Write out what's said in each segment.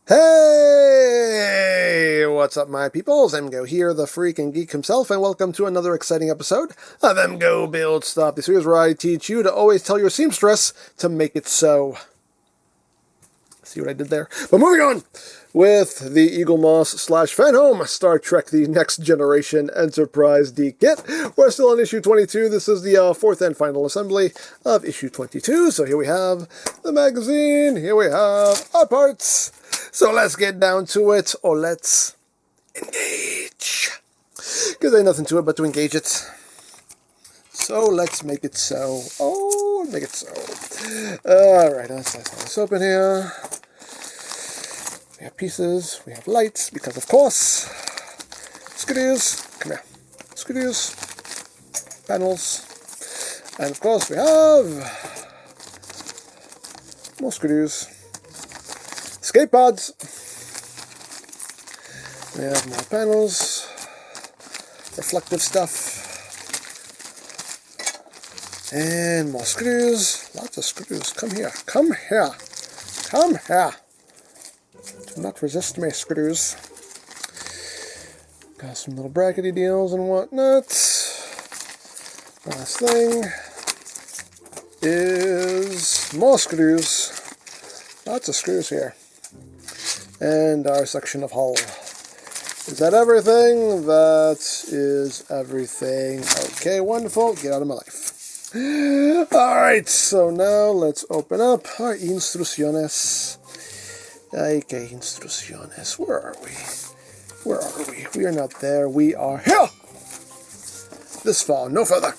Hey! What's up, my peoples? EmGo here, the freaking geek himself, and welcome to another exciting episode of EmGo Build Stuff. This is where I teach you to always tell your seamstress to make it so. See what I did there? But moving on with the Eaglemoss / Fanhome Star Trek The Next Generation Enterprise D kit. We're still on issue 22. This is the fourth and final assembly of issue 22. So here we have the magazine. Here we have our parts. So let's get down to it, or let's engage. Because there's nothing to it but to engage it. So let's make it so. Oh, make it so. Alright, let's slice this open here. We have pieces, we have lights, because of course. Screws, come here. Screws, panels, and of course we have more screws. Escape pods. We have more panels, reflective stuff, and more screws. Lots of screws. Come here. Come here. Come here. Do not resist me, screws. Got some little brackety deals and whatnot. Last thing is more screws. Lots of screws here. And our section of hull. Is that everything? That is everything. Okay, wonderful. Get out of my life. Alright, so now let's open up our instrucciones. Okay, instrucciones. Where are we? Where are we? We are not there. We are here! This fall, no further.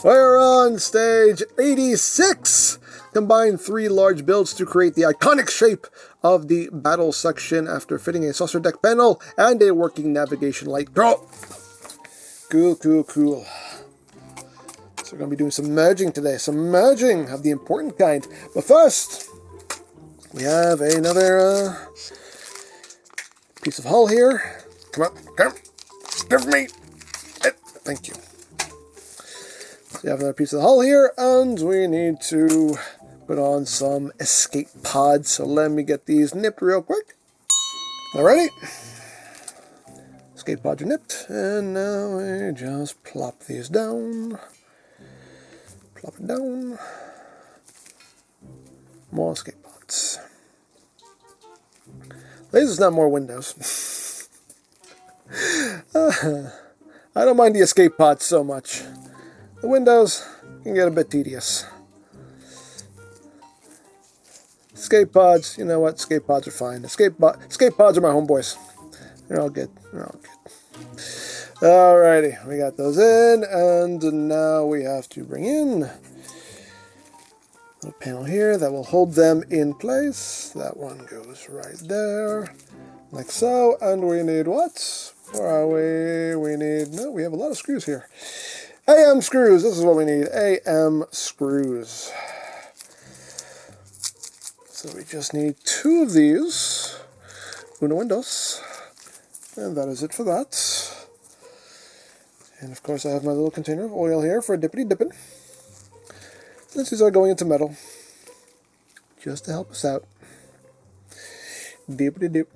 We're on stage 86! Combine 3 large builds to create the iconic shape of the battle section after fitting a saucer deck panel and a working navigation light. Cool. Cool, cool, cool. So we're going to be doing some merging today. Some merging of the important kind. But first, we have another piece of hull here. Come on, come. Give me. Thank you. So we have another piece of hull here, and we need to put on some escape pods. So let me get these nipped real quick. Alrighty. Escape pods are nipped, and now we just plop these down. Plop it down. More escape pods. This is not more windows. I don't mind the escape pods so much. The windows can get a bit tedious. Escape pods, you know what? Escape pods are fine. Escape pods are my homeboys. They're all good. They're all good. Alrighty, we got those in, and now we have to bring in a little panel here that will hold them in place. That one goes right there, like so. And we need what? Where are we? We need, no, we have a lot of screws here. AM screws, this is what we need. AM screws. So we just need 2 of these. Uno windows. And that is it for that. And of course I have my little container of oil here for dippity dipping. Since these are going into metal. Just to help us out. Dippity dip.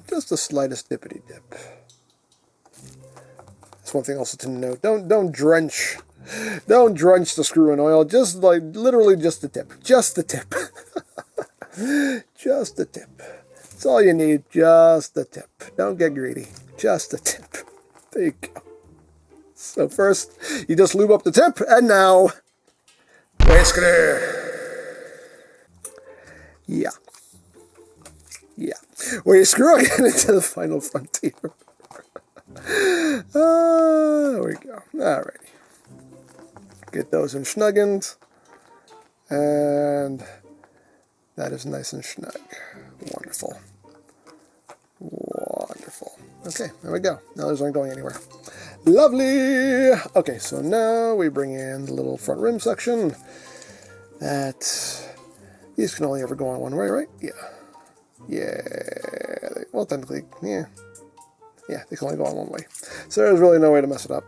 Just the slightest dippity dip. That's one thing also to note. Don't drench the screw in oil. Just like literally just the tip. Just the tip. Just the tip. That's all you need. Just the tip. Don't get greedy. Just the tip. There you go. So first, you just lube up the tip, and now, whisker. Yeah. Yeah. We're screwing it into the final frontier. There we go. Alrighty. Get those in snuggened. And that is nice and snug. Wonderful. Wonderful. Okay, there we go. Now those aren't going anywhere. Lovely! Okay, so now we bring in the little front rim section. That these can only ever go on one way, right? Yeah. Yeah. Well, technically, yeah. Yeah, they can only go on one way. So there's really no way to mess it up.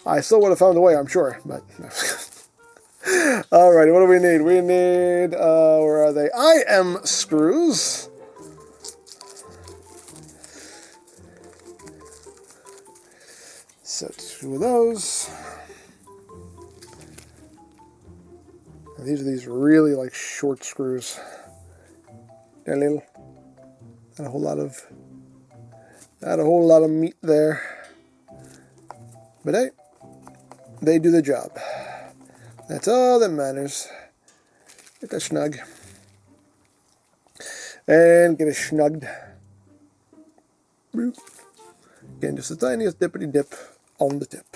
I still would have found a way, I'm sure, but Alrighty, what do we need? We need, where are they? IM screws. So 2 of those. And these are these really like short screws. They're little. Not a whole lot of meat there. But hey, they do the job. That's all that matters. Get that snug. And get it snugged. Boop. Again, just the tiniest dippity dip on the tip.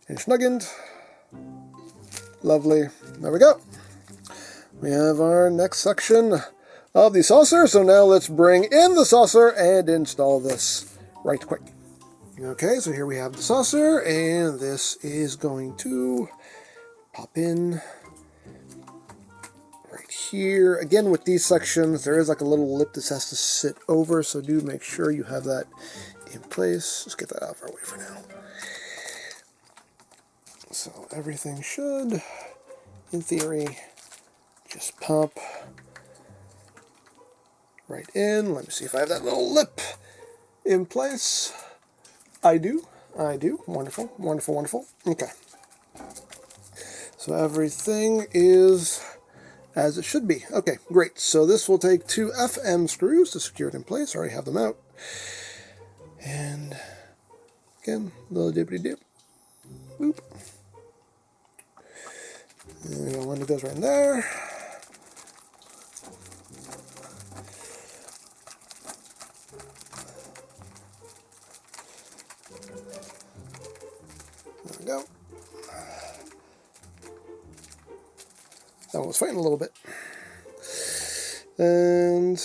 And snuggened. Lovely. There we go. We have our next section of the saucer. So now let's bring in the saucer and install this right quick. Okay, so here we have the saucer, and this is going to pop in right here. Again, with these sections, there is like a little lip this has to sit over, so do make sure you have that in place. Let's get that out of our way for now. So everything should, in theory, just pop right in. Let me see if I have that little lip in place. I do. Wonderful, wonderful, wonderful. Okay. So everything is as it should be. Okay, great. So this will take 2 FKim screws to secure it in place. I already have them out. And again, little dippity dip. Boop. And one that goes right in there. There we go. That one was fighting a little bit. And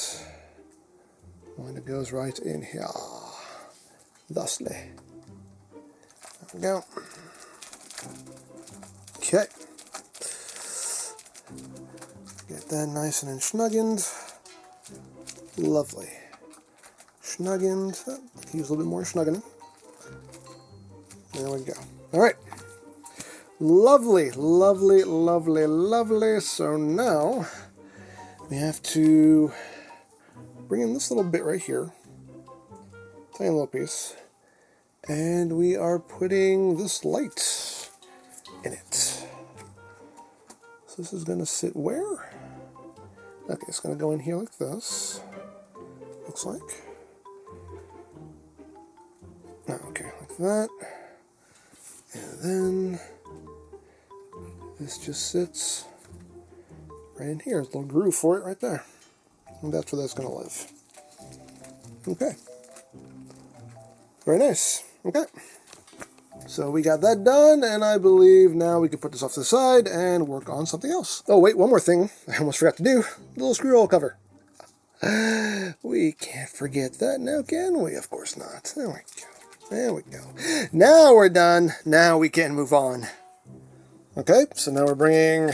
one that goes right in here. Thusly. There we go. Okay. Get that nice and snuggened. Lovely. Snuggened. Oh, use a little bit more snuggening. There we go. All right. Lovely, lovely, lovely, lovely. So now we have to bring in this little bit right here. Tiny little piece. And we are putting this light in it. So this is going to sit where? Okay, it's going to go in here like this. Looks like. Oh, okay, like that. And then this just sits right in here. There's a little groove for it right there. And that's where that's going to live. Okay. Very nice. Okay. So we got that done, and I believe now we can put this off to the side and work on something else. Oh, wait, one more thing I almost forgot to do. The little screw hole cover. We can't forget that now, can we? Of course not. There we go. There we go. Now we're done. Now we can move on. Okay, so now we're bringing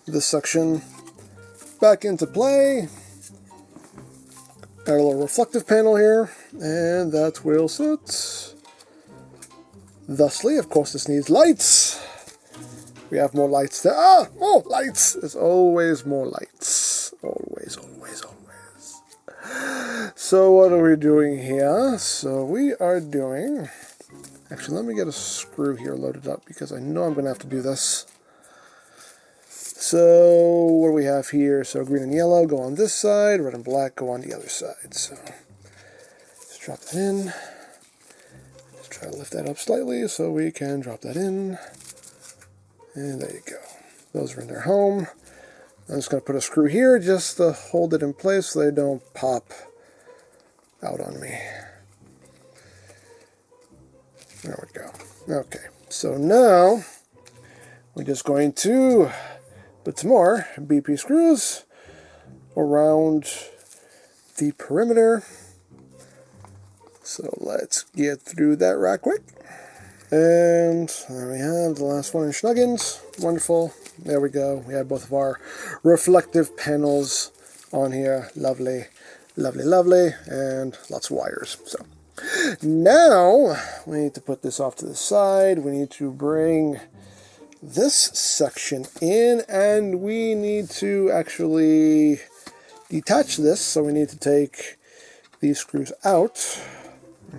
this section back into play. Got a little reflective panel here, and that will sit thusly. Of course, this needs lights. We have more lights there. Ah, more lights. There's always more lights. Always, always, always. So what are we doing here? So we are doing... Actually, let me get a screw here loaded up because I know I'm going to have to do this. So what do we have here? So green and yellow go on this side, red and black go on the other side. So let's drop that in. Let's try to lift that up slightly so we can drop that in. And there you go. Those are in their home. I'm just going to put a screw here just to hold it in place so they don't pop out on me. There we go. Okay, so now we're just going to put some more BP screws around the perimeter. So let's get through that right quick. And there we have the last one in Schnuggins. Wonderful. There we go. We have both of our reflective panels on here. Lovely, lovely, lovely. And lots of wires. So Now, we need to put this off to the side. We need to bring this section in, and we need to actually detach this, so we need to take these screws out.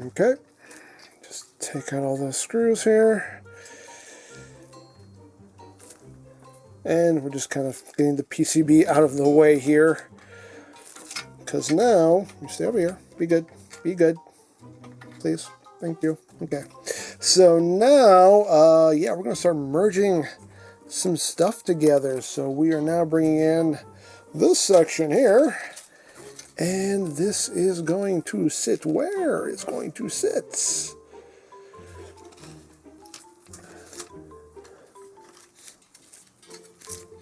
Okay, just take out all those screws here. And we're just kind of getting the PCB out of the way here. Because now, you stay over here. Be good. Be good. Please. Thank you. Okay. So now, yeah, we're going to start merging some stuff together. So we are now bringing in this section here. And this is going to sit where it's going to sit.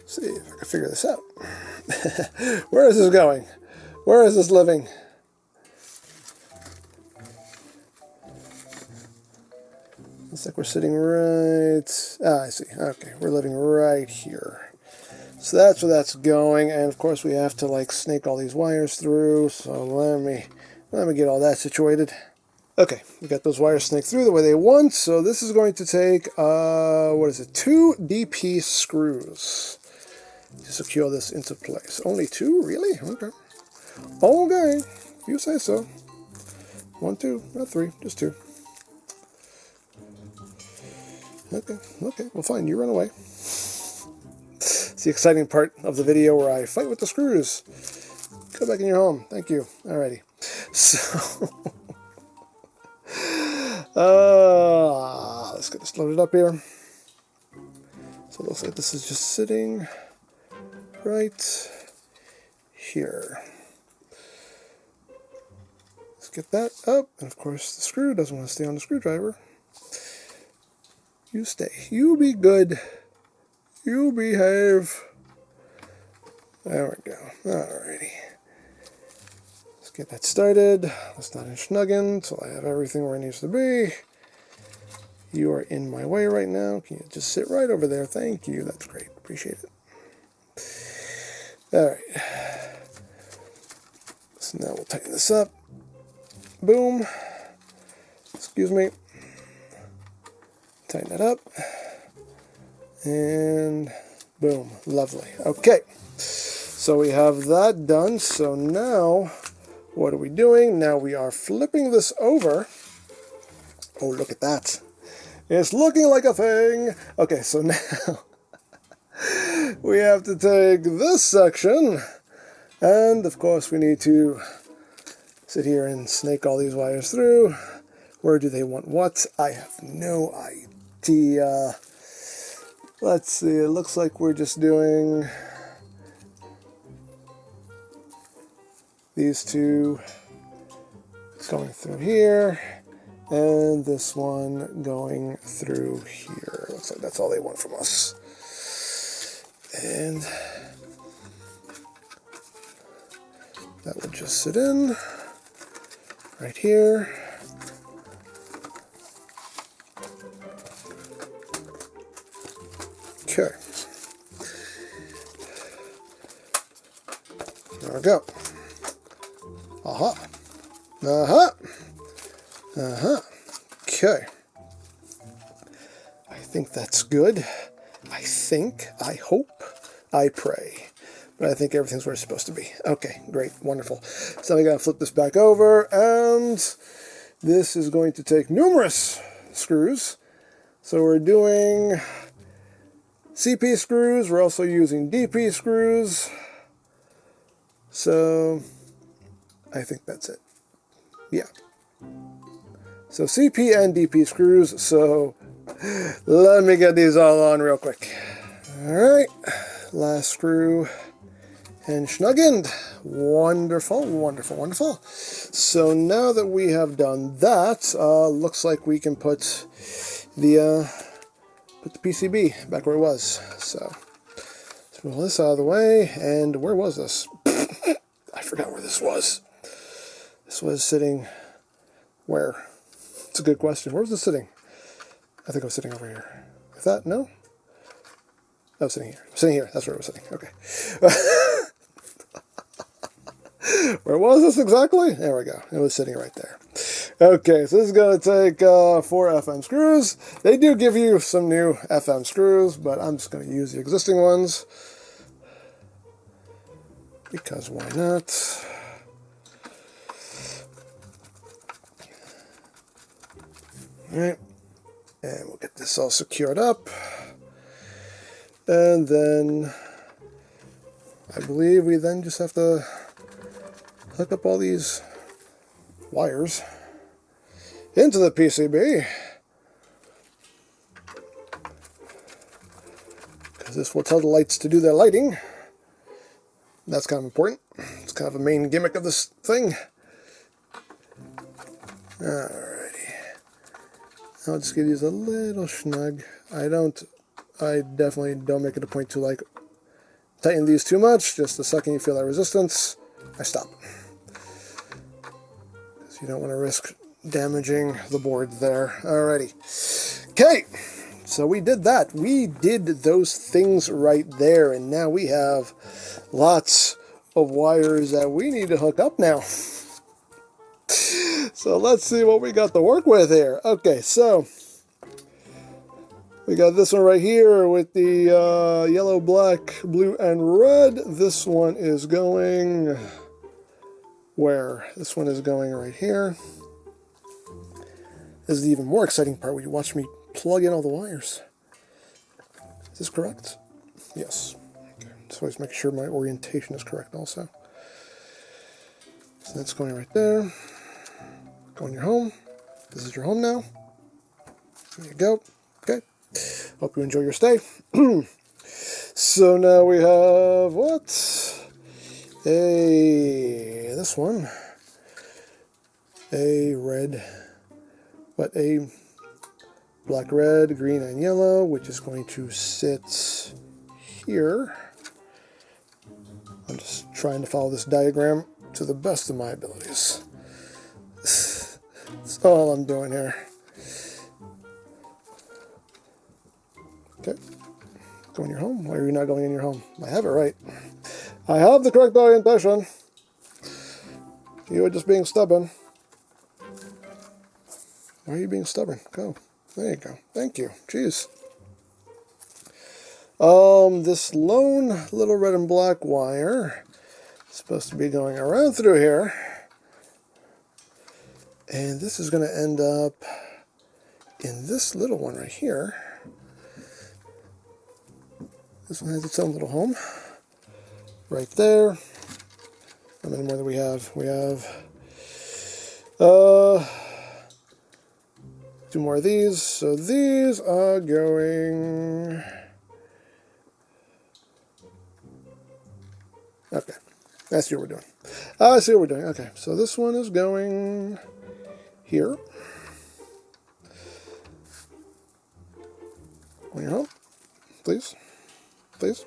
See if I can figure this out. Where is this going? Where is this living? Looks like we're sitting right... Ah, I see. Okay, we're living right here. So that's where that's going, and of course we have to like snake all these wires through. So let me get all that situated. Okay, we got those wires snaked through the way they want. So this is going to take what is it? 2 DP screws to secure this into place. Only 2, really? Okay. Okay, you say so. 1, 2, not 3, just 2. Okay, well fine, you run away. It's the exciting part of the video where I fight with the screws. Go back in your home, thank you. Alrighty. So, let's get this loaded up here. So it looks like this is just sitting right here. Let's get that up, and of course the screw doesn't want to stay on the screwdriver. You stay. You be good. You behave. There we go. Alrighty. Let's get that started. Let's not snuggen until I have everything where it needs to be. You are in my way right now. Can you just sit right over there? Thank you. That's great. Appreciate it. Alright. So now we'll tighten this up. Boom. Excuse me. Tighten that up. And boom. Lovely. Okay. So we have that done. So now, what are we doing? Now we are flipping this over. Oh, look at that. It's looking like a thing. Okay, so now we have to take this section. And, of course, we need to sit here and snake all these wires through. Where do they want what? I have no idea. Let's see, it looks like we're just doing these two going through here, and this one going through here. Looks like that's all they want from us. And that will just sit in right here. Okay. There we go. Aha. Uh-huh. Uh-huh. Okay. I think that's good. I think, I hope, I pray. But I think everything's where it's supposed to be. Okay, great, wonderful. So we gotta flip this back over, and this is going to take numerous screws. So we're doing CP screws, we're also using DP screws. So I think that's it. Yeah. So CP and DP screws, so let me get these all on real quick. Alright, last screw and snuggened. Wonderful, wonderful, wonderful. So now that we have done that, looks like we can put the PCB back where it was. So let's roll this out of the way. And where was this? I forgot where this was. This was sitting where? It's a good question. Where was this sitting? I think I was sitting over here. Is that? No? I was sitting here. I was sitting here. That's where I was sitting. Okay. Where was this exactly? There we go. It was sitting right there. Okay, so this is going to take 4 FKim screws. They do give you some new FKim screws, but I'm just going to use the existing ones. Because why not? Alright, and we'll get this all secured up. And then I believe we then just have to hook up all these wires into the PCB, because this will tell the lights to do their lighting. That's kind of important. It's kind of a main gimmick of this thing. Alrighty. I'll just give these a little snug. I definitely don't make it a point to like tighten these too much. Just the second you feel that resistance, I stop. Because you don't want to risk damaging the board there. Alrighty. Okay. So we did that. We did those things right there. And now we have lots of wires that we need to hook up now. So let's see what we got to work with here. Okay, so we got this one right here with the yellow, black, blue, and red. This one is going where? This one is going right here. This is the even more exciting part where you watch me plug in all the wires. Is this correct? Yes. Okay. So always make sure my orientation is correct also. So that's going right there. Go in your home. This is your home now. There you go. Okay. Hope you enjoy your stay. So now we have what? This one. A red. What? A black, red, green, and yellow, which is going to sit here. I'm just trying to follow this diagram to the best of my abilities. That's all I'm doing here. Okay. Go in your home. Why are you not going in your home? I have it right. I have the correct orientation. You are just being stubborn. Why are you being stubborn? Go. There you go. Thank you. Jeez. This lone little red and black wire is supposed to be going around through here. And this is going to end up in this little one right here. This one has its own little home. Right there. How many more do we have? We have 2 more of these. So these are going... Okay. I see what we're doing. I see what we're doing. Okay. So this one is going here. On your home. Please. Please.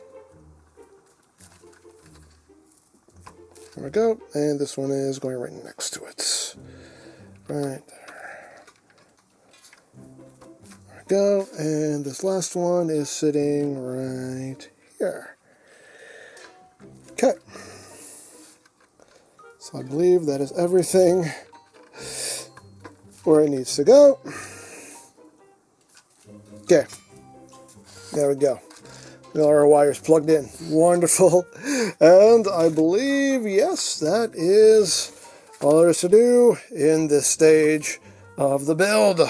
There we go. And this one is going right next to it. Right there. Go, and this last one is sitting right here. Okay. So I believe that is everything where it needs to go. Okay. There we go. All our wires plugged in. Wonderful. And I believe, yes, that is all there is to do in this stage of the build.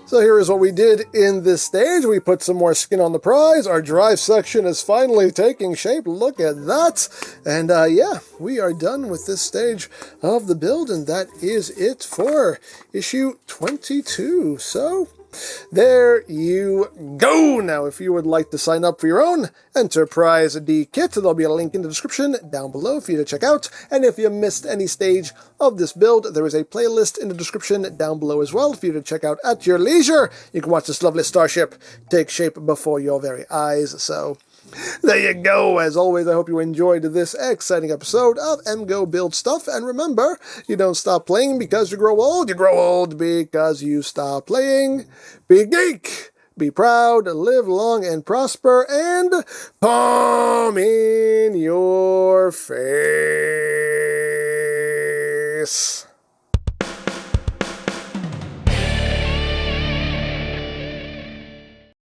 So here is what we did in this stage. We put some more skin on the prize. Our drive section is finally taking shape. Look at that. And yeah, we are done with this stage of the build. And that is it for issue 22. So there you go. Now, if you would like to sign up for your own Enterprise D kit, there'll be a link in the description down below for you to check out. And if you missed any stage of this build, there is a playlist in the description down below as well for you to check out at your leisure. You can watch this lovely starship take shape before your very eyes. So there you go. As always, I hope you enjoyed this exciting episode of EmGo Build Stuff. And remember, you don't stop playing because you grow old. You grow old because you stop playing. Be geek, be proud, live long and prosper, and palm in your face.